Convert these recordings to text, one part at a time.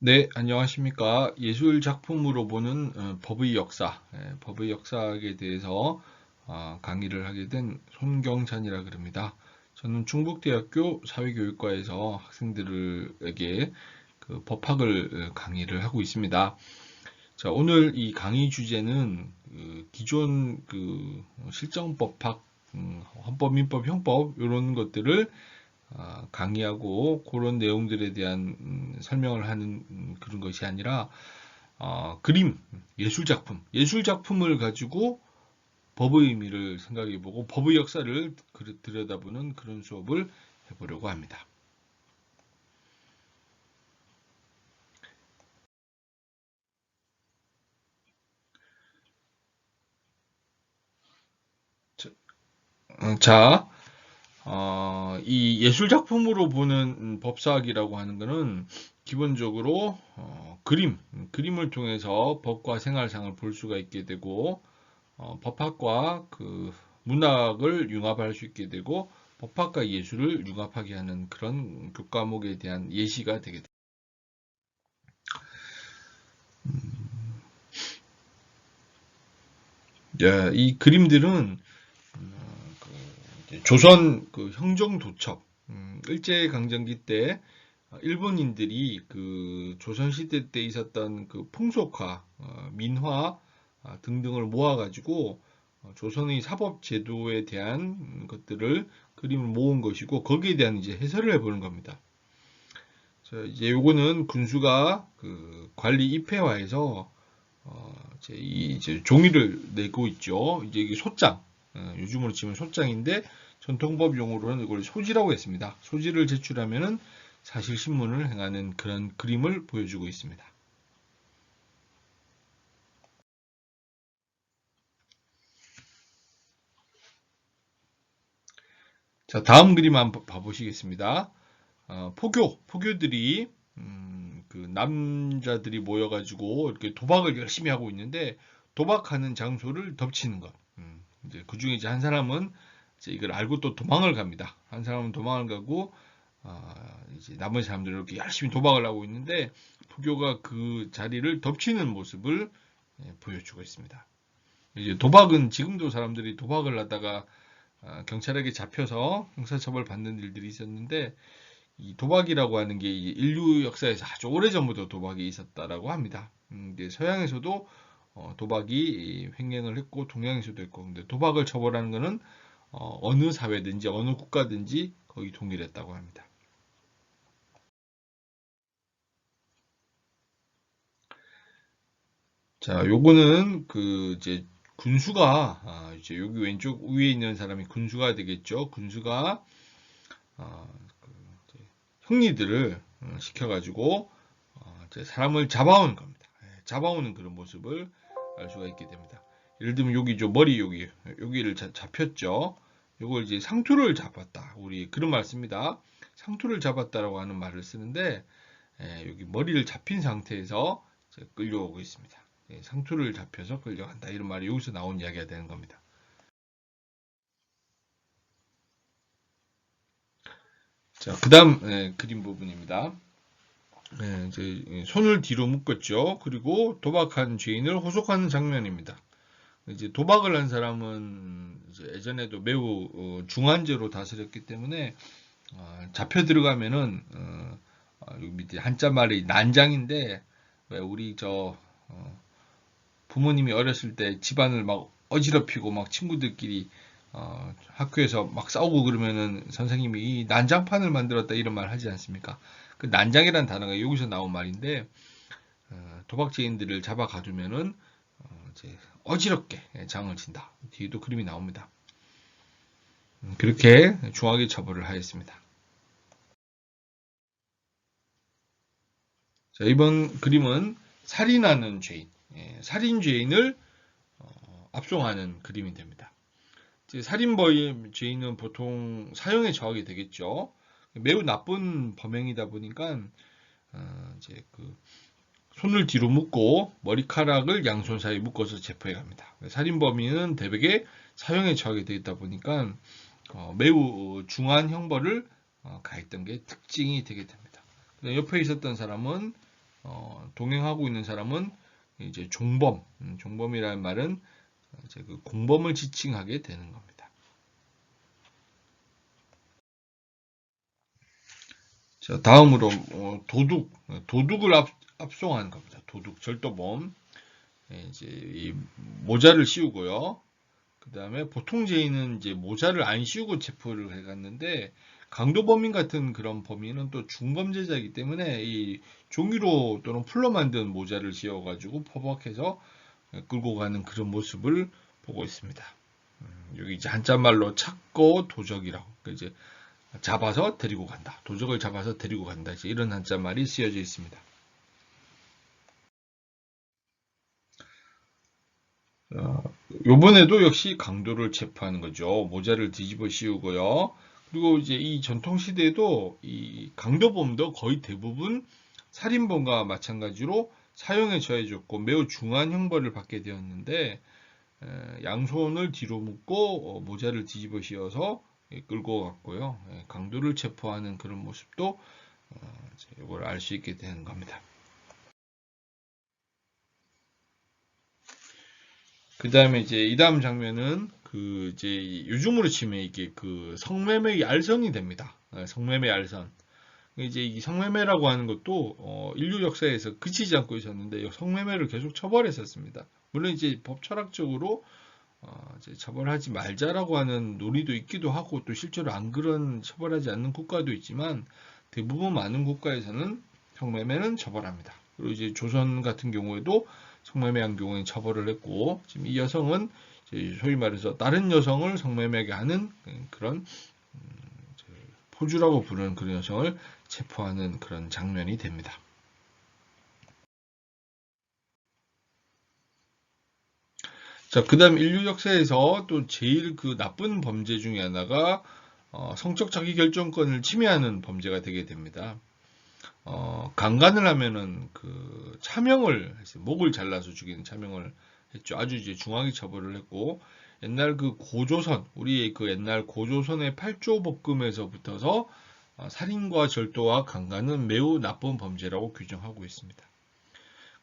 네, 안녕하십니까. 예술 작품으로 보는 법의 역사, 법의 역사에 대해서 강의를 하게 된 손경찬이라 그럽니다. 저는 충북대학교 사회교육과에서 학생들에게 그 법학을 강의를 하고 있습니다. 자, 오늘 이 강의 주제는 그 기존 그 실정법학, 헌법, 민법, 형법 이런 것들을 강의하고 그런 내용들에 대한 설명을 하는 그런 것이 아니라 그림, 예술 작품을 가지고 법의 의미를 생각해보고 법의 역사를 들여다보는 그런 수업을 해보려고 합니다. 자, 이 예술 작품으로 보는 법사학이라고 하는 것은 기본적으로 그림을 통해서 법과 생활상을 볼 수가 있게 되고 법학과 그 문학을 융합할 수 있게 되고 법학과 예술을 융합하게 하는 그런 교과목에 대한 예시가 되게 됩니다. 이 그림들은 조선 그 형정도첩 일제강점기 때 일본인들이 그 조선시대 때 있었던 그 풍속화, 민화 등등을 모아가지고 조선의 사법 제도에 대한 것들을 그림을 모은 것이고 거기에 대한 이제 해설을 해보는 겁니다. 자, 이제 요거는 군수가 그 관리 입회화해서 이제 종이를 내고 있죠. 이제 이게 소장, 요즘으로 치면 소장인데 전통법 용어로는 이걸 소지라고 했습니다. 소지를 제출하면은 사실 신문을 행하는 그런 그림을 보여주고 있습니다. 자, 다음 그림 한번 봐보시겠습니다. 포교들이 그 남자들이 모여가지고 이렇게 도박을 열심히 하고 있는데 도박하는 장소를 덮치는 것. 이제 그 중에 이제 한 사람은 이제 이걸 알고 또 도망을 갑니다. 한 사람은 도망을 가고 이제 나머지 사람들은 이렇게 열심히 도박을 하고 있는데 포교가 그 자리를 덮치는 모습을 보여주고 있습니다. 이제 도박은 지금도 사람들이 도박을 하다가 경찰에게 잡혀서 형사처벌 받는 일들이 있었는데 이 도박이라고 하는 게 인류 역사에서 아주 오래전부터 도박이 있었다라고 합니다. 이제 서양에서도 도박이 횡행을 했고 동양에서도 했고 근데 도박을 처벌하는 것은 어느 사회든지 어느 국가든지 거의 동일했다고 합니다. 자, 요거는 그 이제 군수가 이제 여기 왼쪽 위에 있는 사람이 군수가 되겠죠. 군수가 그 이제 형리들을 시켜가지고 이제 사람을 잡아오는 겁니다. 잡아오는 그런 모습을 알 수가 있게 됩니다. 예를 들면 여기 머리 여기를 잡혔죠. 요걸 이제 상투를 잡았다. 우리 그런 말 씁니다. 상투를 잡았다라고 하는 말을 쓰는데 여기 머리를 잡힌 상태에서 끌려오고 있습니다. 상투를 잡혀서 끌려간다. 이런 말이 여기서 나온 이야기가 되는 겁니다. 자, 그 다음 그림 부분입니다. 이제 손을 뒤로 묶었죠. 그리고 도박한 죄인을 호송하는 장면입니다. 이제 도박을 한 사람은 이제 예전에도 매우 중한죄로 다스렸기 때문에 잡혀 들어가면은 여기 밑에 한자 말이 난장인데 왜 우리 부모님이 어렸을 때 집안을 막 어지럽히고 막 친구들끼리 학교에서 막 싸우고 그러면은 선생님이 이 난장판을 만들었다 이런 말 하지 않습니까? 그 난장이라는 단어가 여기서 나온 말인데 도박죄인들을 잡아 가두면은 이제 어지럽게 장을 친다. 뒤에도 그림이 나옵니다. 그렇게 중하게 처벌을 하였습니다. 자, 이번 그림은 살인하는 죄인, 살인 죄인을 압송하는 그림이 됩니다. 살인 죄인은 보통 사형에 처하게 되겠죠. 매우 나쁜 범행이다 보니까 이제 그 손을 뒤로 묶고 머리카락을 양손 사이에 묶어서 체포해 갑니다. 살인범인은 대개 사형에 처하게 되다 보니까 매우 중한 형벌을 가했던 게 특징이 되게 됩니다. 옆에 있었던 사람은 동행하고 있는 사람은 이제 종범, 종범이라는 말은 이제 그 공범을 지칭하게 되는 겁니다. 자, 다음으로 도둑을 압송한 겁니다. 도둑, 절도범. 이제 이 모자를 씌우고요. 그 다음에 보통 죄인은 이제 모자를 안 씌우고 체포를 해갔는데 강도범인 같은 그런 범인은 또 중범죄자이기 때문에 이 종이로 또는 풀로 만든 모자를 씌워가지고 포박해서 끌고 가는 그런 모습을 보고 있습니다. 여기 이제 한자말로 찾고 도적이라고 이제 잡아서 데리고 간다. 도적을 잡아서 데리고 간다. 이제 이런 한자말이 쓰여져 있습니다. 요번에도 역시 강도를 체포하는 거죠. 모자를 뒤집어 씌우고요. 그리고 이제 이 전통시대에도 이 강도범도 거의 대부분 살인범과 마찬가지로 사형에 처해졌고 매우 중한 형벌을 받게 되었는데 양손을 뒤로 묶고 모자를 뒤집어 씌워서 끌고 갔고요. 강도를 체포하는 그런 모습도 이걸 알 수 있게 되는 겁니다. 그 다음에 이제 이 다음 장면은 그 이제 요즘으로 치면 이게 그 성매매 알선이 됩니다. 성매매 알선. 이제 이 성매매라고 하는 것도 인류 역사에서 그치지 않고 있었는데 성매매를 계속 처벌했었습니다. 물론 이제 법 철학적으로 이제 처벌하지 말자라고 하는 논의도 있기도 하고 또 실제로 안 그런 처벌하지 않는 국가도 있지만 대부분 많은 국가에서는 성매매는 처벌합니다. 그리고 이제 조선 같은 경우에도 성매매한 경우에 처벌을 했고 지금 이 여성은 소위 말해서 다른 여성을 성매매하게 하는 그런 포주라고 부르는 그런 여성을 체포하는 그런 장면이 됩니다. 자, 그 다음 인류 역사에서 또 제일 그 나쁜 범죄 중에 하나가 성적 자기결정권을 침해하는 범죄가 되게 됩니다. 강간을 하면은 그 차명을 했어요. 목을 잘라서 죽이는 차명을 했죠. 아주 이제 중하게 처벌을 했고 옛날 그 고조선 우리의 그 옛날 고조선의 8조 법금에서부터서 살인과 절도와 강간은 매우 나쁜 범죄라고 규정하고 있습니다.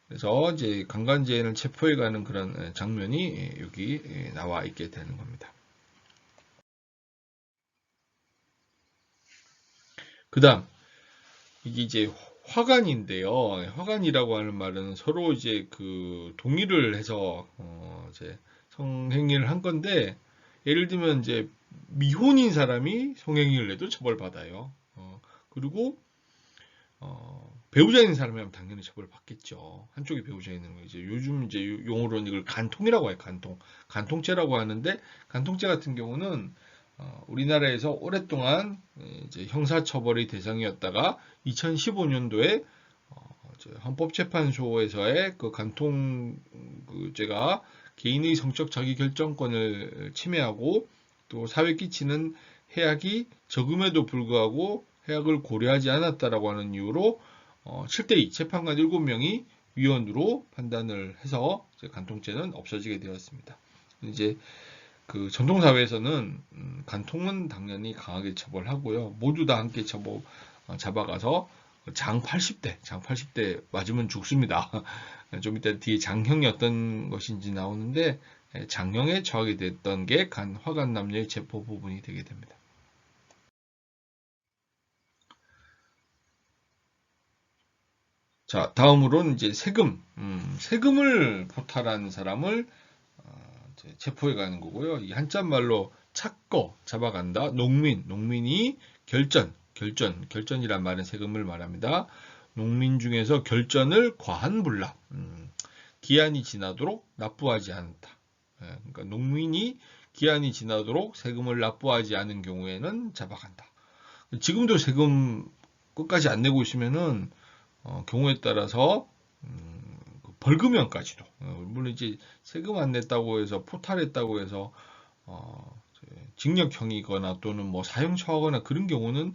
그래서 이제 강간죄인을 체포해가는 그런 장면이 여기 나와 있게 되는 겁니다. 그 다음 이게 이제 화관인데요. 화관이라고 하는 말은 서로 이제 그 동의를 해서 이제 성행위를 한 건데 예를 들면 이제 미혼인 사람이 성행위를 해도 처벌받아요. 그리고 배우자 있는 사람이면 당연히 처벌받겠죠. 한쪽이 배우자 있는 거 이제 요즘 이제 용어로는 이걸 간통이라고 해요. 간통죄라고 하는데 간통죄 같은 경우는 우리나라에서 오랫동안 이제 형사처벌의 대상이었다가 2015년도에 헌법재판소에서의 그 간통죄가 개인의 성적 자기결정권을 침해하고 또 사회에 끼치는 해악이 적음에도 불구하고 해악을 고려하지 않았다라고 하는 이유로 7대2 재판관 7명이 위원으로 판단을 해서 간통죄는 없어지게 되었습니다. 이제 그 전통사회에서는 간통은 당연히 강하게 처벌하고요. 모두 다 함께 잡아가서 장 80대 맞으면 죽습니다. 좀 이따 뒤에 장형이 어떤 것인지 나오는데 장형에 처하게 됐던 게 화간 남녀의 체포 부분이 되게 됩니다. 자, 다음으로는 이제 세금을 포탈한 사람을 체포해 가는 거고요. 이 한자말로 찾고 잡아간다. 농민이 결전이란 말은 세금을 말합니다. 농민 중에서 결전을 과한 불납, 기한이 지나도록 납부하지 않다. 그러니까 농민이 기한이 지나도록 세금을 납부하지 않은 경우에는 잡아간다. 지금도 세금 끝까지 안 내고 있으면은 경우에 따라서 벌금형까지도 물론 이제 세금 안 냈다고 해서 포탈했다고 해서 징역형이거나 또는 뭐 사형 처하거나 그런 경우는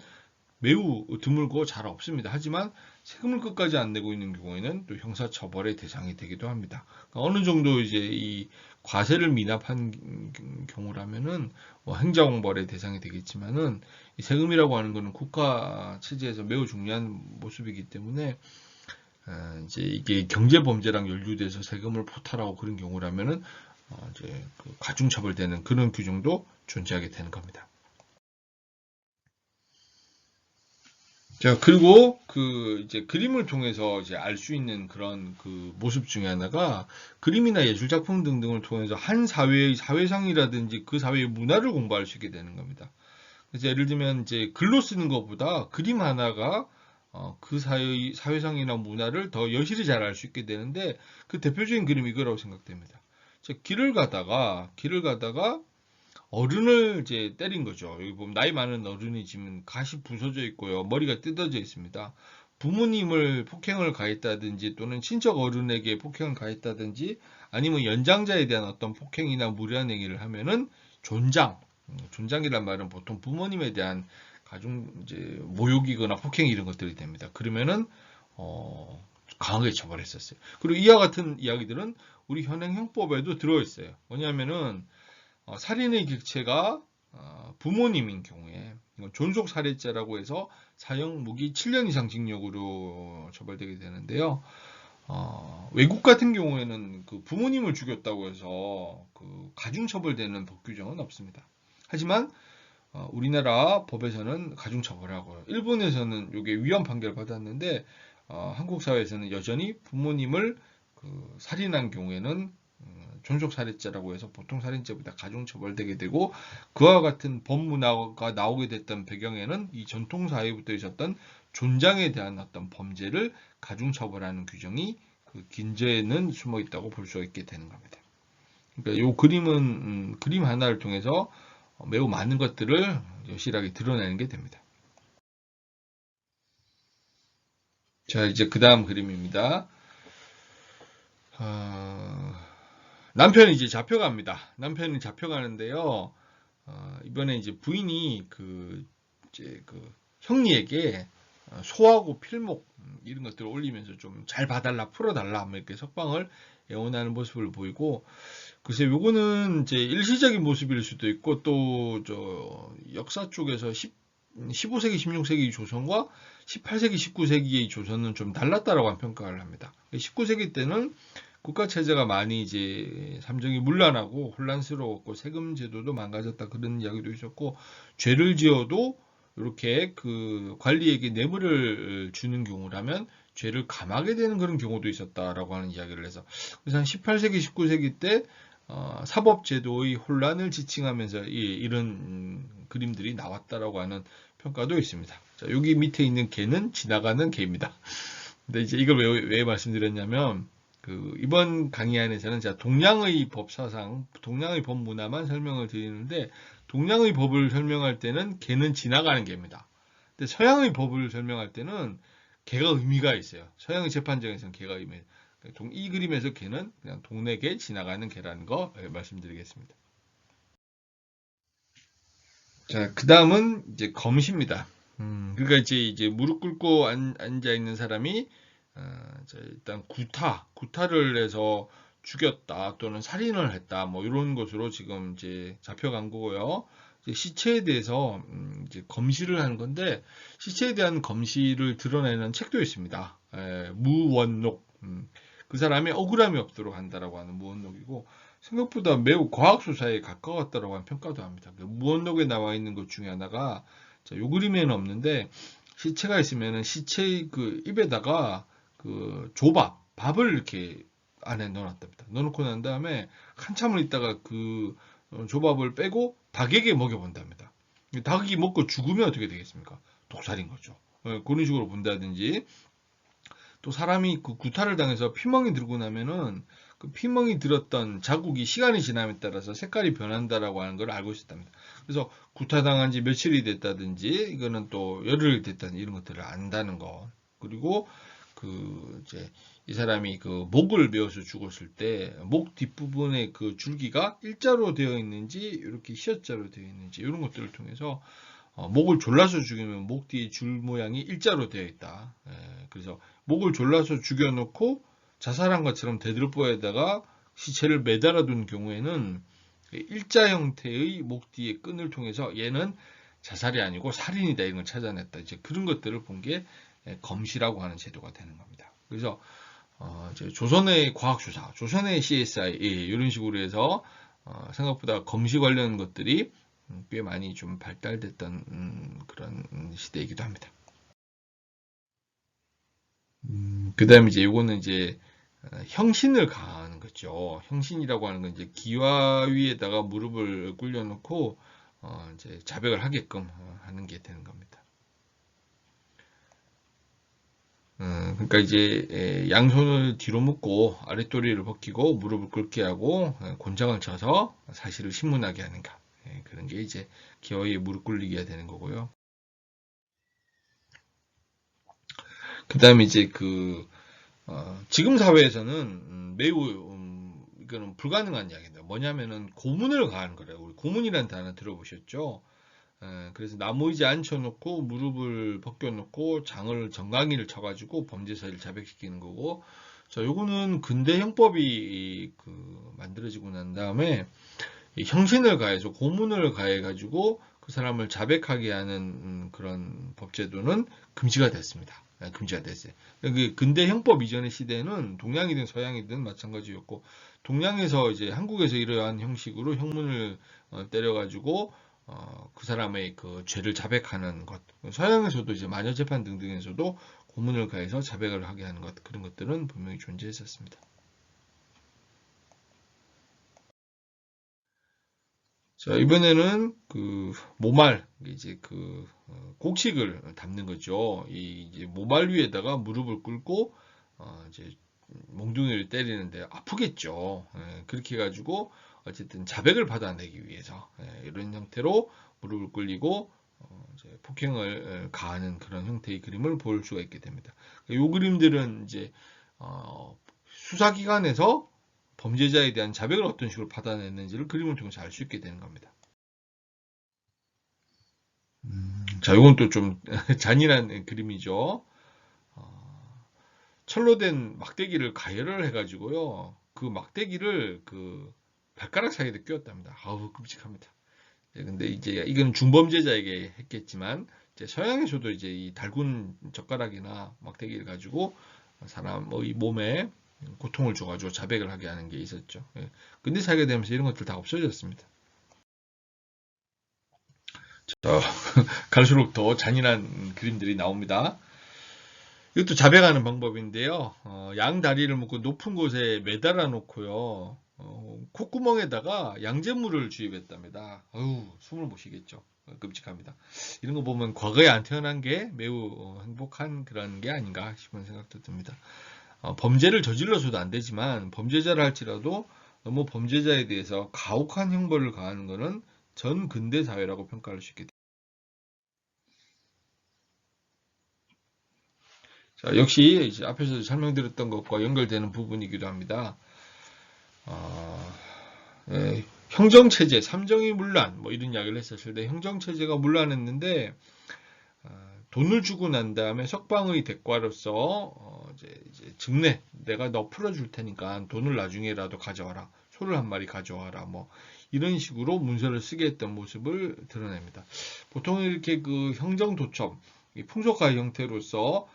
매우 드물고 잘 없습니다. 하지만 세금을 끝까지 안 내고 있는 경우에는 또 형사처벌의 대상이 되기도 합니다. 그러니까 어느 정도 이제 이 과세를 미납한 경우라면은 뭐 행정벌의 대상이 되겠지만은 이 세금이라고 하는 것은 국가 체제에서 매우 중요한 모습이기 때문에 이제 이게 경제 범죄랑 연루돼서 세금을 포탈하고 그런 경우라면은 이제 그 가중처벌되는 그런 규정도 존재하게 되는 겁니다. 자, 그리고 그 이제 그림을 통해서 이제 알 수 있는 그런 그 모습 중에 하나가 그림이나 예술 작품 등등을 통해서 한 사회의 사회상이라든지 그 사회의 문화를 공부할 수 있게 되는 겁니다. 그래서 예를 들면 이제 글로 쓰는 것보다 그림 하나가 그 사회상이나 문화를 더 여실히 잘 알 수 있게 되는데 그 대표적인 그림이 이거라고 생각됩니다. 길을 가다가 어른을 이제 때린 거죠. 여기 보면 나이 많은 어른이 지금 가시 부서져 있고요. 머리가 뜯어져 있습니다. 부모님을 폭행을 가했다든지 또는 친척 어른에게 폭행을 가했다든지 아니면 연장자에 대한 어떤 폭행이나 무례한 행위를 하면은 존장, 존장이란 말은 보통 부모님에 대한 가중 이제 모욕이거나 폭행 이런 것들이 됩니다. 그러면은 강하게 처벌했었어요. 그리고 이와 같은 이야기들은 우리 현행 형법에도 들어 있어요. 뭐냐면은 살인의 객체가 부모님인 경우에 이건 존속 살해죄라고 해서 사형 무기 7년 이상 징역으로 처벌되게 되는데요. 외국 같은 경우에는 그 부모님을 죽였다고 해서 그 가중처벌되는 법 규정은 없습니다. 하지만 우리나라 법에서는 가중처벌하고요. 일본에서는 이게 위헌 판결을 받았는데 한국 사회에서는 여전히 부모님을 그 살인한 경우에는 존속살인죄라고 해서 보통살인죄보다 가중처벌되게 되고 그와 같은 법문화가 나오게 됐던 배경에는 이 전통사회부터 있었던 존장에 대한 어떤 범죄를 가중처벌하는 규정이 그 긴죄에는 숨어 있다고 볼 수 있게 되는 겁니다. 그러니까 이 그림은 그림 하나를 통해서 매우 많은 것들을 여실하게 드러내는 게 됩니다. 자, 이제 그 다음 그림입니다. 남편이 이제 잡혀갑니다. 남편이 잡혀가는데요. 이번에 이제 부인이 이제 형리에게 소하고 필목 이런 것들을 올리면서 좀 잘 봐달라, 풀어달라, 뭐 이렇게 석방을 애원하는 모습을 보이고, 글쎄, 요거는 이제 일시적인 모습일 수도 있고, 또, 역사 쪽에서 15세기, 16세기 조선과 18세기, 19세기의 조선은 좀 달랐다라고 한 평가를 합니다. 19세기 때는 국가 체제가 많이 이제 삼정이 문란하고 혼란스러웠고 세금 제도도 망가졌다 그런 이야기도 있었고 죄를 지어도 이렇게 그 관리에게 뇌물을 주는 경우라면 죄를 감하게 되는 그런 경우도 있었다라고 하는 이야기를 해서 그래서 한 18세기, 19세기 때 사법제도의 혼란을 지칭하면서 이런 그림들이 나왔다라고 하는 평가도 있습니다. 자, 여기 밑에 있는 개는 지나가는 개입니다. 근데 이제 이걸 왜 말씀드렸냐면 이번 강의 안에서는 제가 동양의 법사상, 동양의 법 문화만 설명을 드리는데 동양의 법을 설명할 때는 개는 지나가는 개입니다. 근데 서양의 법을 설명할 때는 개가 의미가 있어요. 서양의 재판정에서는 개가 의미. 이 그림에서 개는 그냥 동네 개 지나가는 개라는 거 말씀드리겠습니다. 자, 그 다음은 이제 검시입니다. 그러니까 이제 무릎 꿇고 앉아 있는 사람이 일단 구타를 해서 죽였다 또는 살인을 했다 뭐 이런 것으로 지금 이제 잡혀간 거고요. 이제 시체에 대해서 이제 검시를 하는 건데 시체에 대한 검시를 드러내는 책도 있습니다. 무원록 그 사람의 억울함이 없도록 한다라고 하는 무원록이고 생각보다 매우 과학 수사에 가까웠다라고 하는 평가도 합니다. 무원록에 나와 있는 것 중에 하나가 요 그림에는 없는데 시체가 있으면은 시체의 그 입에다가 그 밥을 이렇게 안에 넣어놨답니다. 넣어놓고 난 다음에 한참을 있다가 그 조밥을 빼고 닭에게 먹여본답니다. 닭이 먹고 죽으면 어떻게 되겠습니까? 독살인 거죠. 그런 식으로 본다든지 또 사람이 그 구타를 당해서 피멍이 들고 나면은 그 피멍이 들었던 자국이 시간이 지남에 따라서 색깔이 변한다라고 하는 걸 알고 있었답니다. 그래서 구타당한 지 며칠이 됐다든지 이거는 또 열흘이 됐다든지 이런 것들을 안다는 거. 그리고 이제 이 사람이 그 목을 메어서 죽었을 때 목 뒷부분에 그 줄기가 일자로 되어 있는지 이렇게 C자로 되어 있는지 이런 것들을 통해서 목을 졸라서 죽이면 목 뒤에 줄 모양이 일자로 되어 있다. 그래서 목을 졸라서 죽여놓고 자살한 것처럼 대들보에다가 시체를 매달아 둔 경우에는 일자 형태의 목 뒤에 끈을 통해서 얘는 자살이 아니고 살인이다 이런 걸 찾아냈다. 이제 그런 것들을 본 게 검시라고 하는 제도가 되는 겁니다. 그래서 이제 조선의 과학수사, 조선의 CSI 이런 식으로 해서 생각보다 검시 관련 것들이 꽤 많이 좀 발달됐던 그런 시대이기도 합니다. 그다음에 이제 요거는 이제 형신을 가하는 거죠. 형신이라고 하는 건 이제 기와 위에다가 무릎을 꿇려놓고 이제 자백을 하게끔 하는 게 되는 겁니다. 그러니까 이제 양손을 뒤로 묶고 아랫도리를 벗기고 무릎을 꿇게 하고 곤장을 쳐서 사실을 신문하게 하는가. 그런 게 이제 기와 위에 무릎 꿇리기가 되는 거고요. 그다음에 이제 지금 사회에서는 매우 이거는 불가능한 이야기입니다. 뭐냐면은 고문을 가하는 거래요. 우리 고문이라는 단어 들어보셨죠? 그래서 나무 의자 앉혀놓고 무릎을 벗겨놓고 장을 정강이를 쳐가지고 범죄 사실을 자백시키는 거고, 자, 요거는 근대 형법이 만들어지고 난 다음에 형신을 가해서 고문을 가해가지고 그 사람을 자백하게 하는 그런 법제도는 금지가 됐습니다. 금지가 됐어요. 근대 형법 이전의 시대는 동양이든 서양이든 마찬가지였고, 동양에서 이제 한국에서 이러한 형식으로 형문을 때려가지고 그 사람의 그 죄를 자백하는 것, 서양에서도 이제 마녀 재판 등등에서도 고문을 가해서 자백을 하게 하는 것, 그런 것들은 분명히 존재했었습니다. 자, 이번에는 모말, 이제 곡식을 담는 거죠. 이 이제 모말 위에다가 무릎을 꿇고, 이제 몽둥이를 때리는데 아프겠죠. 그렇게 해가지고, 어쨌든 자백을 받아내기 위해서, 이런 형태로 무릎을 꿇리고, 이제 폭행을 가하는 그런 형태의 그림을 볼 수가 있게 됩니다. 이 그림들은 이제, 수사기관에서 범죄자에 대한 자백을 어떤 식으로 받아냈는지를 그림을 통해서 알 수 있게 되는 겁니다. 자, 이건 또 좀 잔인한 그림이죠. 철로 된 막대기를 가열을 해가지고요. 그 막대기를 발가락 사이에 끼웠답니다. 아우, 끔찍합니다. 근데 이제 이건 중범죄자에게 했겠지만, 이제 서양에서도 이제 이 달군 젓가락이나 막대기를 가지고 사람의 몸에 고통을 줘가지고 자백을 하게 하는 게 있었죠. 근데 사회가 되면서 이런 것들 다 없어졌습니다. 자, 갈수록 더 잔인한 그림들이 나옵니다. 이것도 자백하는 방법인데요. 양 다리를 묶고 높은 곳에 매달아 놓고요. 콧구멍에다가 양잿물을 주입했답니다. 어우, 숨을 못 쉬겠죠. 끔찍합니다. 이런 거 보면 과거에 안 태어난 게 매우 행복한 그런 게 아닌가 싶은 생각도 듭니다. 범죄를 저질러서도 안 되지만 범죄자를 할지라도 너무 범죄자에 대해서 가혹한 형벌을 가하는 것은 전 근대 사회라고 평가할 수 있게 됩니다. 자, 역시 이제 앞에서 설명드렸던 것과 연결되는 부분이기도 합니다. 형정체제, 삼정이 문란, 뭐 이런 이야기를 했었을 때 형정체제가 문란했는데 돈을 주고 난 다음에 석방의 대가로서 이제 증례, 내가 너 풀어줄 테니까 돈을 나중에라도 가져와라, 소를 한 마리 가져와라, 뭐 이런 식으로 문서를 쓰게 했던 모습을 드러냅니다. 보통 이렇게 형정도첩, 풍속화 형태로서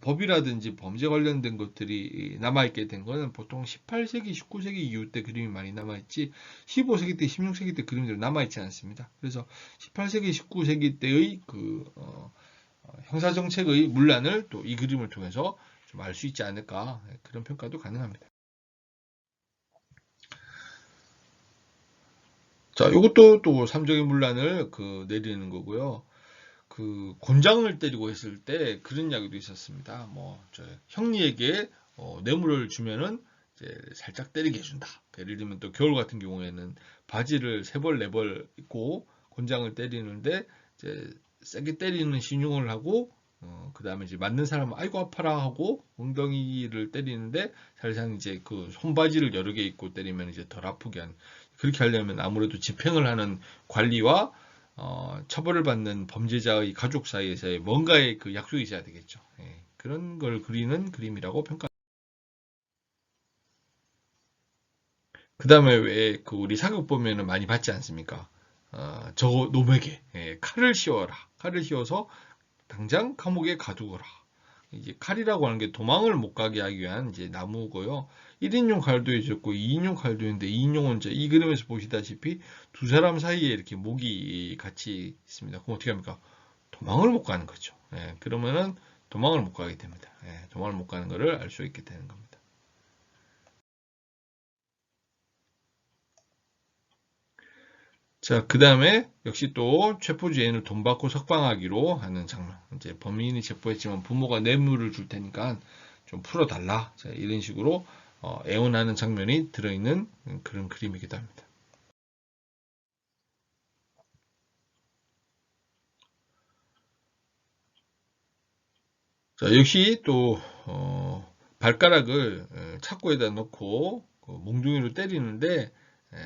법이라든지 범죄 관련된 것들이 남아있게 된 거는 보통 18세기, 19세기 이후 때 그림이 많이 남아있지 15세기 때, 16세기 때 그림들이 남아있지 않습니다. 그래서 18세기, 19세기 때의 형사정책의 문란을 또 이 그림을 통해서 좀 알 수 있지 않을까, 그런 평가도 가능합니다. 자, 이것도 또 삼정의 문란을 내리는 거고요. 곤장을 때리고 했을 때 그런 이야기도 있었습니다. 형리에게 뇌물을 주면은 이제 살짝 때리게 해준다. 예를 들면 또 겨울 같은 경우에는 바지를 3벌, 4벌 입고 곤장을 때리는데 이제 세게 때리는 신용을 하고 그 다음에 이제 맞는 사람은 아이고 아파라 하고 엉덩이를 때리는데 사실상 이제 손바지를 여러 개 입고 때리면 이제 덜 아프게 하는, 그렇게 하려면 아무래도 집행을 하는 관리와 처벌을 받는 범죄자의 가족 사이에서의 뭔가의 약속이 있어야 되겠죠. 그런 걸 그리는 그림이라고 평가. 그 다음에 왜 우리 사극 보면은 많이 봤지 않습니까? 저 놈에게 칼을 씌워라. 칼을 씌워서 당장 감옥에 가두거라. 이제 칼이라고 하는 게 도망을 못 가게 하기 위한 이제 나무고요. 1인용 칼도 있었고 2인용 칼도 있는데 2인용은 이제 이 그림에서 보시다시피 두 사람 사이에 이렇게 목이 같이 있습니다. 그럼 어떻게 합니까? 도망을 못 가는 거죠. 예, 그러면은 도망을 못 가게 됩니다. 예, 도망을 못 가는 것을 알 수 있게 되는 겁니다. 자, 그 다음에 역시 또 체포주 애인을 돈 받고 석방하기로 하는 장면. 이제 범인이 체포했지만 부모가 뇌물을 줄 테니까 좀 풀어달라. 자, 이런 식으로 애원하는 장면이 들어있는 그런 그림이기도 합니다. 자, 역시 또 발가락을 착고에다 넣고 몽둥이로 때리는데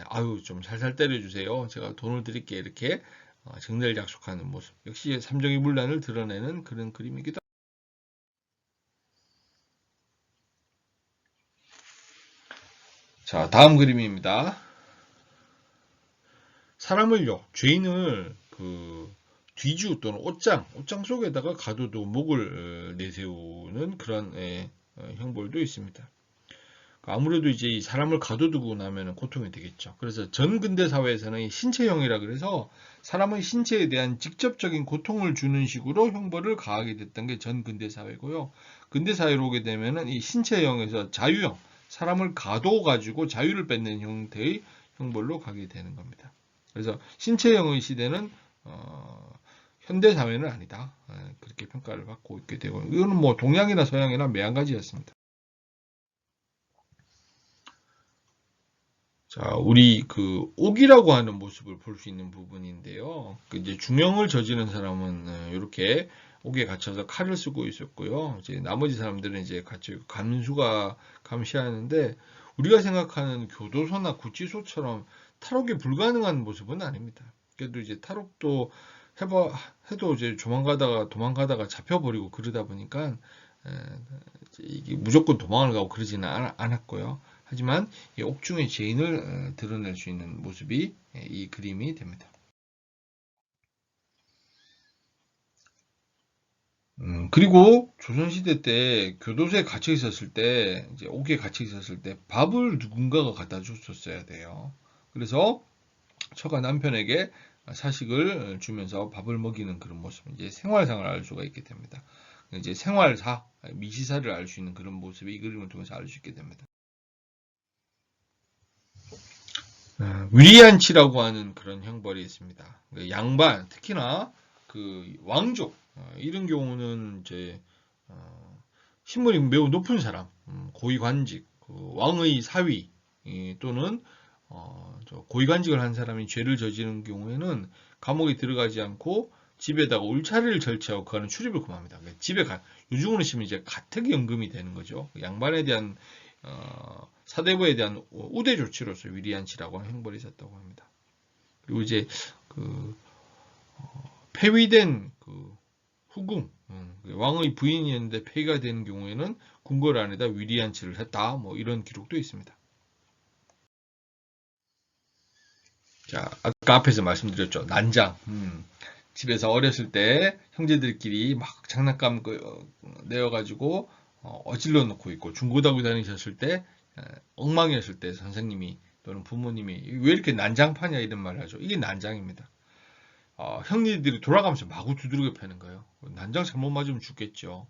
아유 좀 살살 때려주세요. 제가 돈을 드릴게 이렇게 정례를 약속하는 모습. 역시 삼정의 문란을 드러내는 그런 그림이기도 합니다. 자, 다음 그림입니다. 사람을요, 죄인을 뒤주 또는 옷장 속에다가 가둬도 목을 내세우는 그런 형벌도 있습니다. 아무래도 이제 이 사람을 가둬두고 나면 고통이 되겠죠. 그래서 전 근대 사회에서는 신체형이라 그래서 사람의 신체에 대한 직접적인 고통을 주는 식으로 형벌을 가하게 됐던 게 전 근대 사회고요. 근대 사회로 오게 되면은 이 신체형에서 자유형, 사람을 가둬가지고 자유를 뺏는 형태의 형벌로 가게 되는 겁니다. 그래서 신체형의 시대는 현대 사회는 아니다. 그렇게 평가를 받고 있게 되고 이거는 뭐 동양이나 서양이나 매한가지였습니다. 자, 우리 옥이라고 하는 모습을 볼 수 있는 부분인데요. 이제 중형을 저지른 사람은 이렇게 옥에 갇혀서 칼을 쓰고 있었고요. 이제 나머지 사람들은 이제 갇혀 감수가 감시하는데 우리가 생각하는 교도소나 구치소처럼 탈옥이 불가능한 모습은 아닙니다. 그래도 이제 탈옥도 해도 이제 도망가다가 잡혀버리고 그러다 보니까 이게 무조건 도망을 가고 그러지는 않았고요. 하지만 이 옥중의 죄인을 드러낼 수 있는 모습이 이 그림이 됩니다. 그리고 조선시대 때 교도소에 갇혀 있었을 때, 이제 옥에 갇혀 있었을 때 밥을 누군가가 갖다 줬었어야 돼요. 그래서 처가 남편에게 사식을 주면서 밥을 먹이는 그런 모습, 이제 생활상을 알 수가 있게 됩니다. 이제 생활사, 미시사를 알 수 있는 그런 모습이 이 그림을 통해서 알 수 있게 됩니다. 위리안치라고 하는 그런 형벌이 있습니다. 양반, 특히나 왕족 이런 경우는 이제 신분이 매우 높은 사람, 고위관직, 왕의 사위 또는 고위관직을 한 사람이 죄를 저지른 경우에는 감옥에 들어가지 않고 집에다가 울타리를 설치하고 그거는 출입을 금합니다. 집에 요즘으로 치면 이제 가택연금이 되는 거죠. 양반에 대한 사대부에 대한 우대 조치로서 위리안치라고 하는 형벌이 있었다고 합니다. 그리고 이제 폐위된 후궁, 왕의 부인이었는데 폐위가 되는 경우에는 궁궐 안에다 위리안치를 했다. 뭐 이런 기록도 있습니다. 자, 아까 앞에서 말씀드렸죠. 난장. 집에서 어렸을 때 형제들끼리 막 장난감 내어가지고 어질러 놓고 있고 중고등학교 다니셨을 때 엉망이었을 때 선생님이 또는 부모님이 왜 이렇게 난장파냐 이런 말을 하죠. 이게 난장입니다. 형님들이 돌아가면서 마구 두드러겨 패는 거예요. 난장 잘못 맞으면 죽겠죠.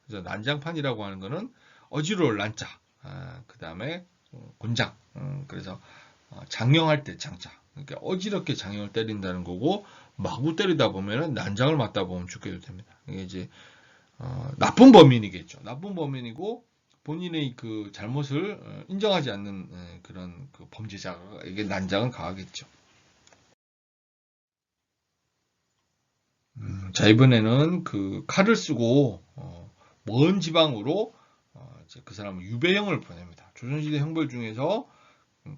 그래서 난장판이라고 하는 거는 어지러울 난자, 그 다음에 곤장, 그래서 장령할 때 장자. 그러니까 어지럽게 장령을 때린다는 거고 마구 때리다 보면은 난장을 맞다 보면 죽게 됩니다. 이게 이제 나쁜 범인이겠죠. 나쁜 범인이고 본인의 그 잘못을 인정하지 않는 그런 범죄자에게 난장은 가하겠죠. 자, 이번에는 칼을 쓰고 먼 지방으로 이제 그 사람은 유배형을 보냅니다. 조선시대 형벌 중에서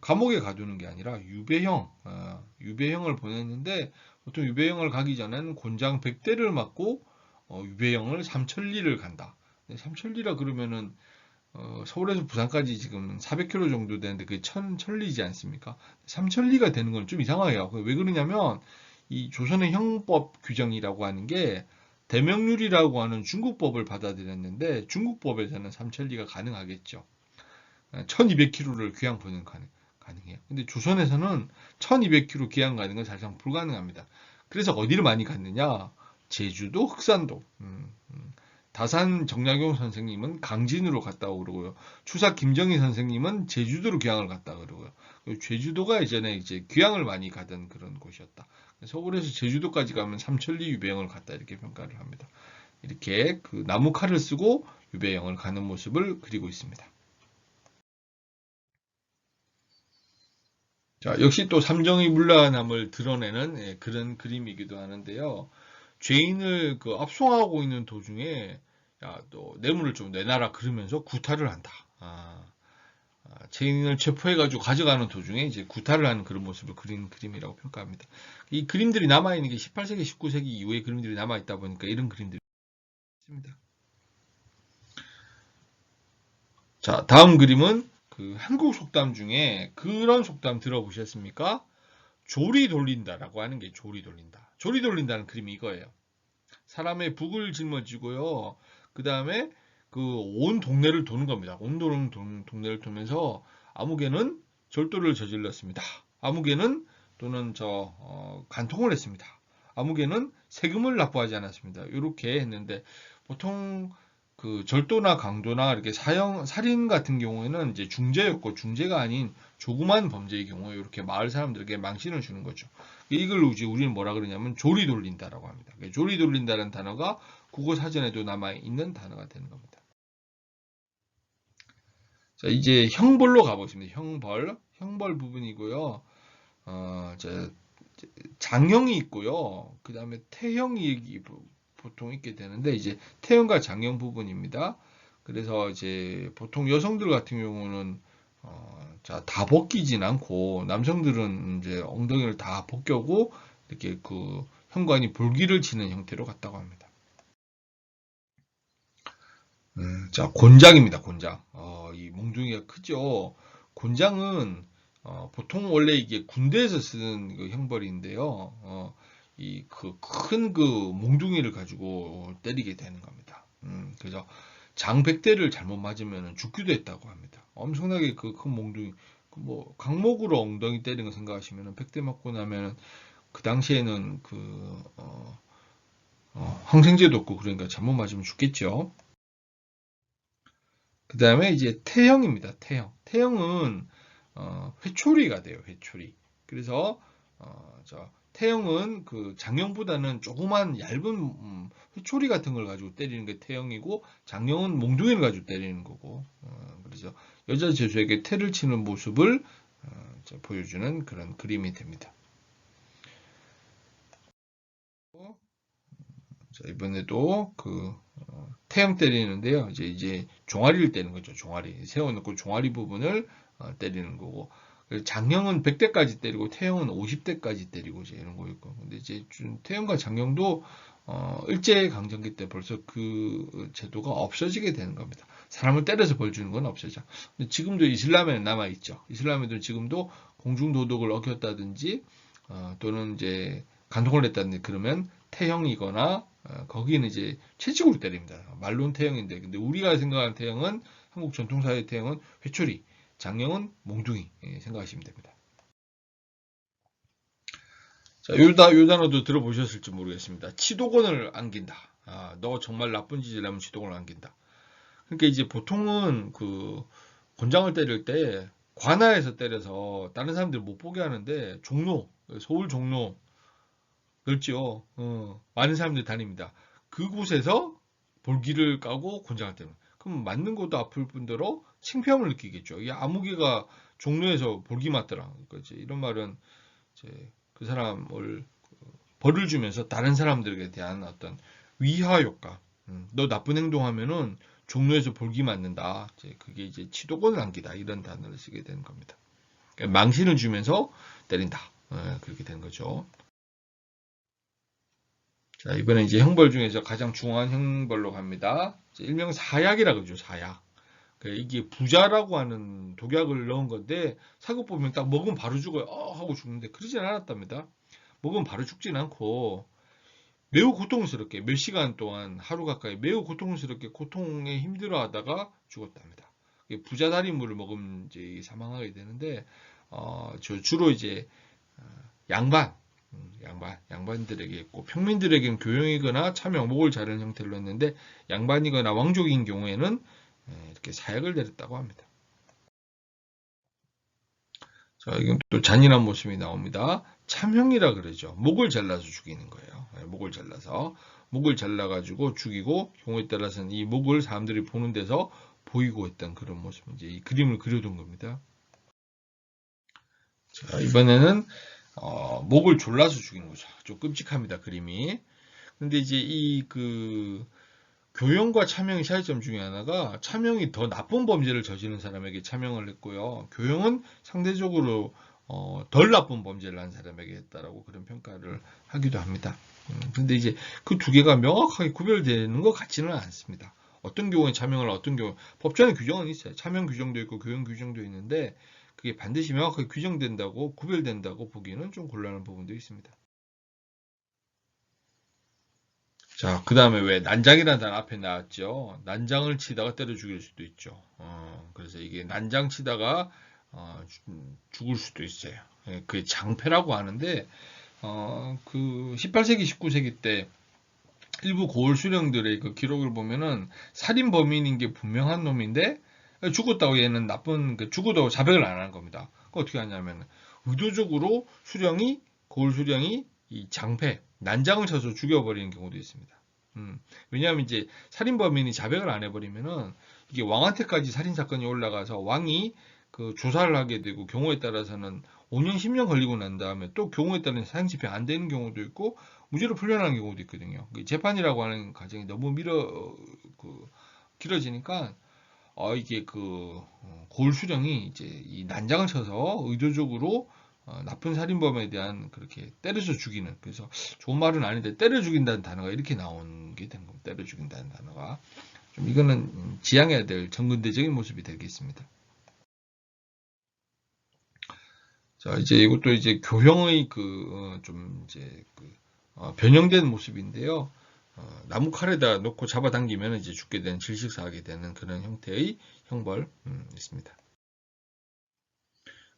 감옥에 가두는 게 아니라 유배형을 보냈는데 보통 유배형을 가기 전에는 곤장 100대를 맞고 유배형을 삼천리를 간다. 삼천리라 그러면은 서울에서 부산까지 지금 400km 정도 되는데 그게 천리지 않습니까? 삼천리가 되는 건 좀 이상해요. 왜 그러냐면 이 조선의 형법 규정이라고 하는 게 대명률이라고 하는 중국법을 받아들였는데 중국법에서는 삼천리가 가능하겠죠. 1200km를 귀양 보내는 가능해요. 근데 조선에서는 1200km 귀양 가는 건 사실상 불가능합니다. 그래서 어디를 많이 갔느냐? 제주도, 흑산도. 다산 정약용 선생님은 강진으로 갔다고 그러고요. 추사 김정희 선생님은 제주도로 귀향을 갔다 그러고요. 제주도가 예전에 이제 귀향을 많이 가던 그런 곳이었다. 서울에서 제주도까지 가면 삼천리 유배영을 갔다 이렇게 평가를 합니다. 이렇게 그 나무 칼을 쓰고 유배영을 가는 모습을 그리고 있습니다. 자, 역시 또 삼정의 문란함을 드러내는 그런 그림이기도 하는데요. 죄인을 그 압송하고 있는 도중에 야, 또 뇌물을 좀 내놔라 그러면서 구타를 한다. 죄인을 체포해가지고 가져가는 도중에 이제 구타를 하는 그런 모습을 그린 그림이라고 평가합니다. 이 그림들이 남아있는 게 18세기, 19세기 이후의 그림들이 남아있다 보니까 이런 그림들이 있습니다. 자, 다음 그림은 그 한국 속담 중에 그런 속담 들어보셨습니까? 조리 돌린다라고 하는 게 조리 돌린다. 조리 돌린다는 그림이 이거예요. 사람의 북을 짊어지고요. 그 다음에 그 온 동네를 도는 겁니다. 온 동네를 돌면서 아무개는 절도를 저질렀습니다. 아무개는 또는 간통을 했습니다. 아무개는 세금을 납부하지 않았습니다. 이렇게 했는데 보통 그 절도나 강도나 이렇게 살인 같은 경우에는 이제 중죄였고 중죄가 아닌 조그만 범죄의 경우에 이렇게 마을 사람들에게 망신을 주는 거죠. 이걸 이제 우리는 뭐라 그러냐면 조리 돌린다라고 합니다. 조리 돌린다는 단어가 국어 사전에도 남아 있는 단어가 되는 겁니다. 자, 이제 형벌로 가보겠습니다. 형벌 부분이고요. 장형이 있고요. 그 다음에 태형이 보통 있게 되는데 이제 태형과 장형 부분입니다. 그래서 이제 보통 여성들 같은 경우는 다 벗기진 않고 남성들은 이제 엉덩이를 다 벗겨고 이렇게 그 현관이 볼기를 치는 형태로 갔다고 합니다. 자, 곤장입니다. 곤장. 이 몽둥이가 크죠. 곤장은 보통 원래 이게 군대에서 쓰는 그 형벌인데요. 이 그 큰 그 몽둥이를 가지고 때리게 되는 겁니다. 그래서 장백대를 잘못 맞으면 죽기도 했다고 합니다. 엄청나게 그 큰 몽둥이, 뭐 강목으로 엉덩이 때리는 거 생각하시면 백대 맞고 나면 그 당시에는 항생제도 없고 그러니까 잘못 맞으면 죽겠죠. 그 다음에 이제 태형입니다. 태형은 회초리가 돼요. 회초리. 그래서 태형은 그 장형보다는 조그만 얇은 회초리 같은 걸 가지고 때리는 게 태형이고 장형은 몽둥이를 가지고 때리는 거고 그래서 여자 죄수에게 태를 치는 모습을 보여주는 그런 그림이 됩니다. 자, 이번에도 그 태형 때리는데요. 이제 종아리를 때리는 거죠. 종아리 세워놓고 종아리 부분을 때리는 거고 장형은 100대까지 때리고 태형은 50대까지 때리고 이제 이런 거였고 근데 이제 태형과 장형도 일제 강점기 때 벌써 그 제도가 없어지게 되는 겁니다. 사람을 때려서 벌 주는 건 없어져. 근데 지금도 이슬람에는 남아 있죠. 이슬람에도 지금도 공중 도덕을 어겼다든지 또는 이제 간통을 했다든지 그러면 태형이거나 거기는 이제 채찍으로 때립니다. 말로는 태형인데 근데 우리가 생각하는 태형은 한국 전통사회 태형은 회초리, 장형은 몽둥이 생각하시면 됩니다. 자, 요 단어도 들어보셨을지 모르겠습니다. 치도권을 안긴다. 너 정말 나쁜 짓을 하면 치도권을 안긴다. 그러니까 이제 보통은 그 곤장을 때릴 때 관아에서 때려서 다른 사람들 못 보게 하는데 종로, 서울 종로 넓죠. 많은 사람들이 다닙니다. 그곳에서 볼기를 까고 곤장을 때는. 그럼 맞는 것도 아플 뿐더러 창피함을 느끼겠죠. 이 아무개가 종로에서 볼기 맞더라. 그러니까 이런 말은 이제 그 사람을 벌을 주면서 다른 사람들에 대한 어떤 위화 효과. 너 나쁜 행동하면은 종로에서 볼기 맞는다. 그게 이제 치도권을 안기다. 이런 단어를 쓰게 되는 겁니다. 그러니까 망신을 주면서 때린다. 그렇게 되는 거죠. 자, 이번에 이제 형벌 중에서 가장 중요한 형벌로 갑니다. 일명 사약이라 그러죠, 사약. 이게 부자라고 하는 독약을 넣은 건데, 사고 보면 딱 먹으면 바로 죽어요. 하고 죽는데, 그러진 않았답니다. 먹으면 바로 죽진 않고, 매우 고통스럽게 몇 시간 동안 하루 가까이 매우 고통스럽게 고통에 힘들어하다가 죽었답니다. 부자 달인물을 먹으면 이제 사망하게 되는데 주로 이제 양반들에게 했고 평민들에게는 교영이거나 차명 목을 자르는 형태로 했는데 양반이거나 왕족인 경우에는 이렇게 사약을 내렸다고 합니다. 자, 이건 또 잔인한 모습이 나옵니다. 참형이라 그러죠. 목을 잘라서 죽이는 거예요. 목을 잘라가지고 죽이고 경우에 따라서는 이 목을 사람들이 보는 데서 보이고 했던 그런 모습, 이제 이 그림을 그려둔 겁니다. 자, 이번에는 목을 졸라서 죽이는 거죠. 좀 끔찍합니다, 그림이. 근데 이제 이 교형과 차명의 차이점 중에 하나가 차명이 더 나쁜 범죄를 저지른 사람에게 차명을 했고요. 교형은 상대적으로 덜 나쁜 범죄를 한 사람에게 했다라고 그런 평가를 하기도 합니다. 근데 이제 그 두 개가 명확하게 구별되는 것 같지는 않습니다. 어떤 경우에 차명을 어떤 경우 법전에 규정은 있어요. 차명 규정도 있고 교형 규정도 있는데 그게 반드시 명확하게 규정된다고 구별된다고 보기는 좀 곤란한 부분도 있습니다. 자, 그 다음에 왜 난장이라는 단어 앞에 나왔죠. 난장을 치다가 때려 죽일 수도 있죠. 그래서 이게 난장 치다가 죽을 수도 있어요. 그게 장패라고 하는데 그 18세기, 19세기 때 일부 고을 수령들의 그 기록을 보면은 살인 범인인 게 분명한 놈인데 죽었다고 얘는 죽어도 자백을 안 하는 겁니다. 어떻게 하냐면 의도적으로 고을 수령이 이 장패, 난장을 쳐서 죽여버리는 경우도 있습니다. 왜냐하면 이제 살인 범인이 자백을 안 해버리면은 이게 왕한테까지 살인 사건이 올라가서 왕이 그 조사를 하게 되고 경우에 따라서는 5년, 10년 걸리고 난 다음에 또 경우에 따라서 사형 집행 안 되는 경우도 있고 무죄로 풀려나는 경우도 있거든요. 재판이라고 하는 과정이 너무 길어지니까 이게 고을 수령이 이제 이 난장을 쳐서 의도적으로 나쁜 살인범에 대한 그렇게 때려서 죽이는, 그래서 좋은 말은 아닌데 때려 죽인다는 단어가 이렇게 나온 게 된 겁니다. 때려 죽인다는 단어가 좀 이거는 지양해야 될 정근대적인 모습이 되겠습니다. 자, 이제 이것도 이제 교형의 변형된 모습인데요. 나무 칼에다 놓고 잡아당기면 이제 죽게 되는, 질식사하게 되는 그런 형태의 형벌 있습니다.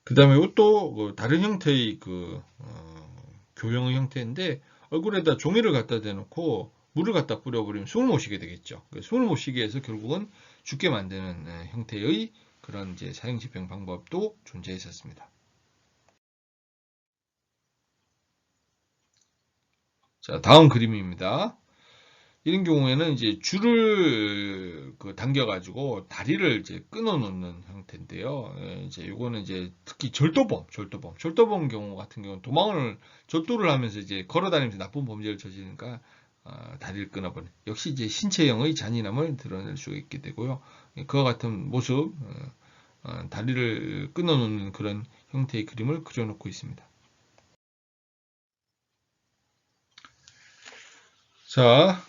그 다음에 이것도 다른 형태의 교형의 형태인데 얼굴에다 종이를 갖다 대놓고 물을 갖다 뿌려버리면 숨을 못 쉬게 되겠죠. 숨을 못 쉬게 해서 결국은 죽게 만드는 형태의 그런 이제 사형 집행 방법도 존재했었습니다. 자, 다음 그림입니다. 이런 경우에는 이제 줄을 당겨가지고 다리를 이제 끊어놓는 형태인데요. 이제 이거는 이제 특히 절도범 경우 같은 경우는 절도를 하면서 이제 걸어다니면서 나쁜 범죄를 저지르니까 다리를 끊어버린. 역시 이제 신체형의 잔인함을 드러낼 수 있게 되고요. 그와 같은 모습, 다리를 끊어놓는 그런 형태의 그림을 그려놓고 있습니다. 자,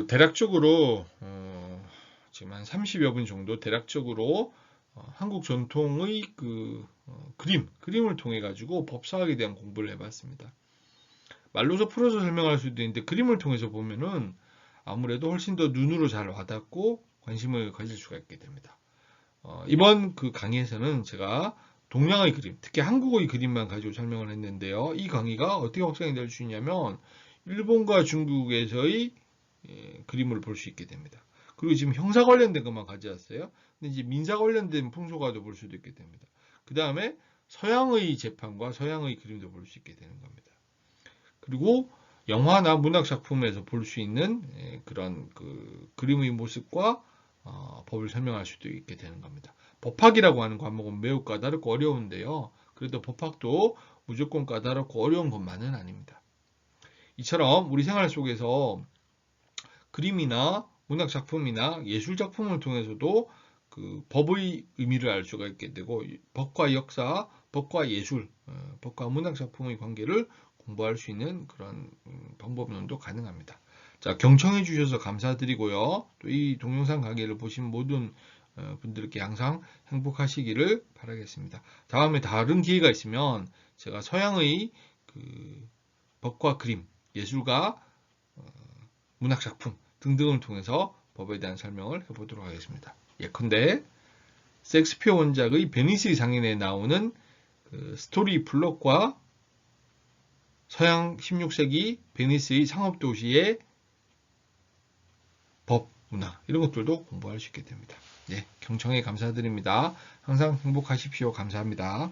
대략적으로 지금 한 30여 분 정도 대략적으로 한국 전통의 그림을 통해 가지고 법사학에 대한 공부를 해봤습니다. 말로서 풀어서 설명할 수도 있는데 그림을 통해서 보면은 아무래도 훨씬 더 눈으로 잘 와닿고 관심을 가질 수가 있게 됩니다. 이번 강의에서는 제가 동양의 그림, 특히 한국의 그림만 가지고 설명을 했는데요. 이 강의가 어떻게 확장이 될 수 있냐면 일본과 중국에서의 그림을 볼 수 있게 됩니다. 그리고 지금 형사 관련된 것만 가져왔어요. 근데 이제 민사 관련된 풍속화도 볼 수도 있게 됩니다. 그 다음에 서양의 재판과 서양의 그림도 볼 수 있게 되는 겁니다. 그리고 영화나 문학 작품에서 볼 수 있는 그런 그림의 모습과 법을 설명할 수도 있게 되는 겁니다. 법학이라고 하는 과목은 매우 까다롭고 어려운데요. 그래도 법학도 무조건 까다롭고 어려운 것만은 아닙니다. 이처럼 우리 생활 속에서 그림이나 문학 작품이나 예술 작품을 통해서도 법의 의미를 알 수가 있게 되고 법과 역사, 법과 예술, 법과 문학 작품의 관계를 공부할 수 있는 그런 방법론도 가능합니다. 자, 경청해 주셔서 감사드리고요. 또 이 동영상 강의를 보신 모든 분들께 항상 행복하시기를 바라겠습니다. 다음에 다른 기회가 있으면 제가 서양의 법과 그림, 예술가 문학작품 등등을 통해서 법에 대한 설명을 해보도록 하겠습니다. 예컨대 섹스피어 원작의 베니스의 상인에 나오는 그 스토리 플롯과 서양 16세기 베니스의 상업도시의 법, 문화 이런 것들도 공부할 수 있게 됩니다. 네, 경청에 감사드립니다. 항상 행복하십시오. 감사합니다.